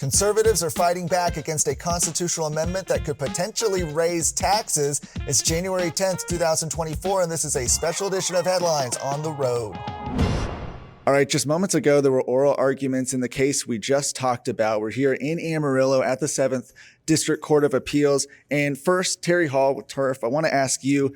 Conservatives are fighting back against a constitutional amendment that could potentially raise taxes. It's January 10th, 2024, and this is a special edition of Headlines on the Road. All right, just moments ago, there were oral arguments in the case we just talked about. We're here in Amarillo at the 7th District Court of Appeals. And first, Terry Hall with Turf, I want to ask you,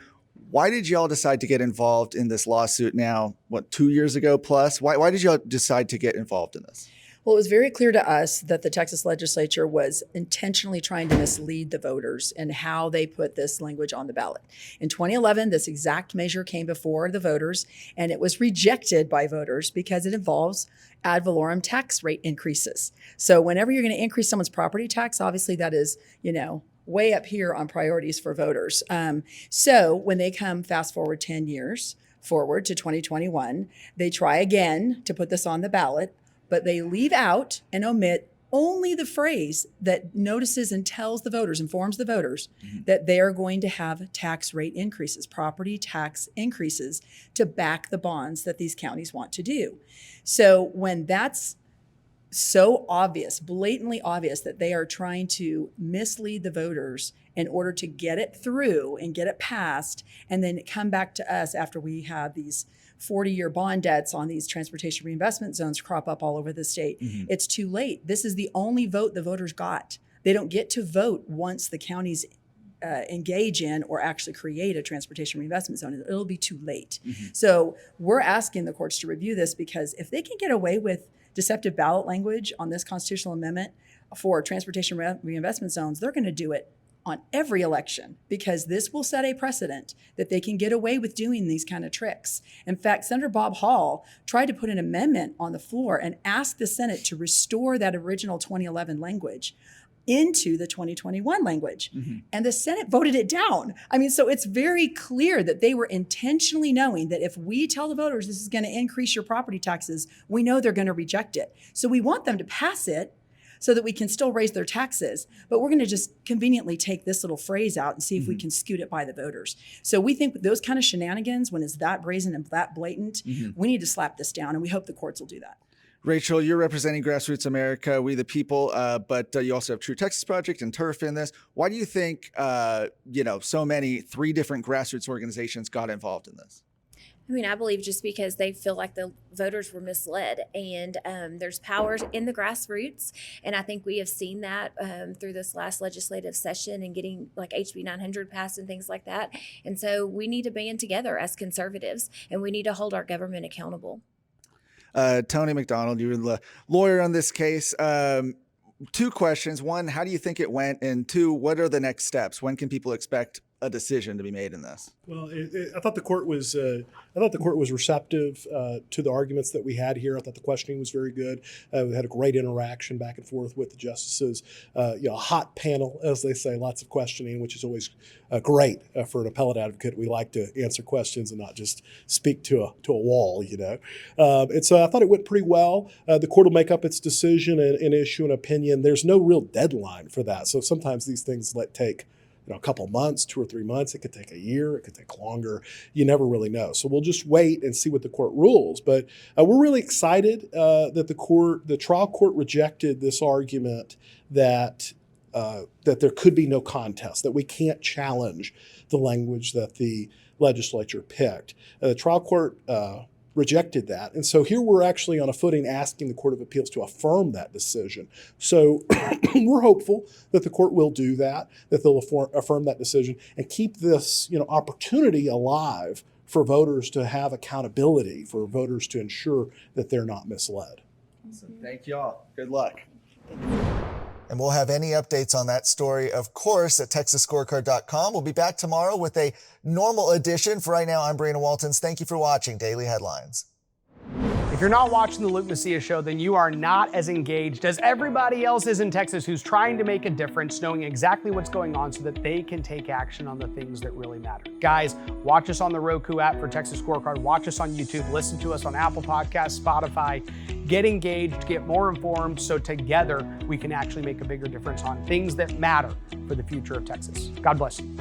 why did y'all decide to get involved in this lawsuit now, 2 years ago plus? Why did y'all decide to get involved in this? Well, it was very clear to us that the Texas legislature was intentionally trying to mislead the voters in how they put this language on the ballot. In 2011, this exact measure came before the voters, and it was rejected by voters because it involves ad valorem tax rate increases. So whenever you're going to increase someone's property tax, obviously that is, way up here on priorities for voters. So when they come fast forward 10 years forward to 2021, they try again to put this on the ballot, but they leave out and omit only the phrase that notices and tells the voters, informs the voters that they are going to have tax rate increases, property tax increases to back the bonds that these counties want to do. So when that's so obvious, blatantly obvious that they are trying to mislead the voters in order to get it through and get it passed, and then come back to us after we have these 40-year bond debts on these transportation reinvestment zones crop up all over the state. It's too late. This is the only vote the voters got. They don't get to vote once the counties engage in or actually create a transportation reinvestment zone. It'll be too late. So we're asking the courts to review this, because if they can get away with deceptive ballot language on this constitutional amendment for transportation reinvestment zones, they're going to do it on every election, because this will set a precedent that they can get away with doing these kind of tricks. In fact, Senator Bob Hall tried to put an amendment on the floor and ask the Senate to restore that original 2011 language into the 2021 language. And the Senate voted it down. So it's very clear that they were intentionally knowing that if we tell the voters this is going to increase your property taxes, we know they're going to reject it. So we want them to pass it so that we can still raise their taxes, but we're going to just conveniently take this little phrase out and see if we can scoot it by the voters. So we think those kind of shenanigans, when it's that brazen and that blatant, we need to slap this down, and we hope the courts will do that. Rachel, you're representing Grassroots America, We the People, but you also have True Texas Project and Turf in this. Why do you think, so many 3 different grassroots organizations got involved in this? I believe just because they feel like the voters were misled, and there's power in the grassroots. And I think we have seen that through this last legislative session and getting like HB 900 passed and things like that. And so we need to band together as conservatives, and we need to hold our government accountable. Tony McDonald, you're the lawyer on this case. 2 questions. 1, how do you think it went? And 2, what are the next steps? When can people expect a decision to be made in this? Well, I thought the court was receptive to the arguments that we had here. I thought the questioning was very good. We had a great interaction back and forth with the justices. A hot panel, as they say, lots of questioning, which is always great for an appellate advocate. We like to answer questions and not just speak to a wall, And so I thought it went pretty well. The court will make up its decision and issue an opinion. There's no real deadline for that. So sometimes these things take a couple months, 2 or 3 months. It could take a year. It could take longer. You never really know. So we'll just wait and see what the court rules. But we're really excited that the trial court rejected this argument that there could be no contest, that we can't challenge the language that the legislature picked. The trial court rejected that. And so here we're actually on a footing asking the Court of Appeals to affirm that decision. So we're hopeful that the court will do that they'll affirm that decision and keep this, opportunity alive for voters to have accountability, for voters to ensure that they're not misled. Awesome. Thank y'all. Good luck. And we'll have any updates on that story, of course, at TexasScorecard.com. We'll be back tomorrow with a normal edition. For right now, I'm Brandon Waltons. Thank you for watching Daily Headlines. If you're not watching the Luke Macias Show, then you are not as engaged as everybody else is in Texas who's trying to make a difference, knowing exactly what's going on so that they can take action on the things that really matter. Guys, watch us on the Roku app for Texas Scorecard. Watch us on YouTube. Listen to us on Apple Podcasts, Spotify. Get engaged, get more informed, so together we can actually make a bigger difference on things that matter for the future of Texas. God bless you.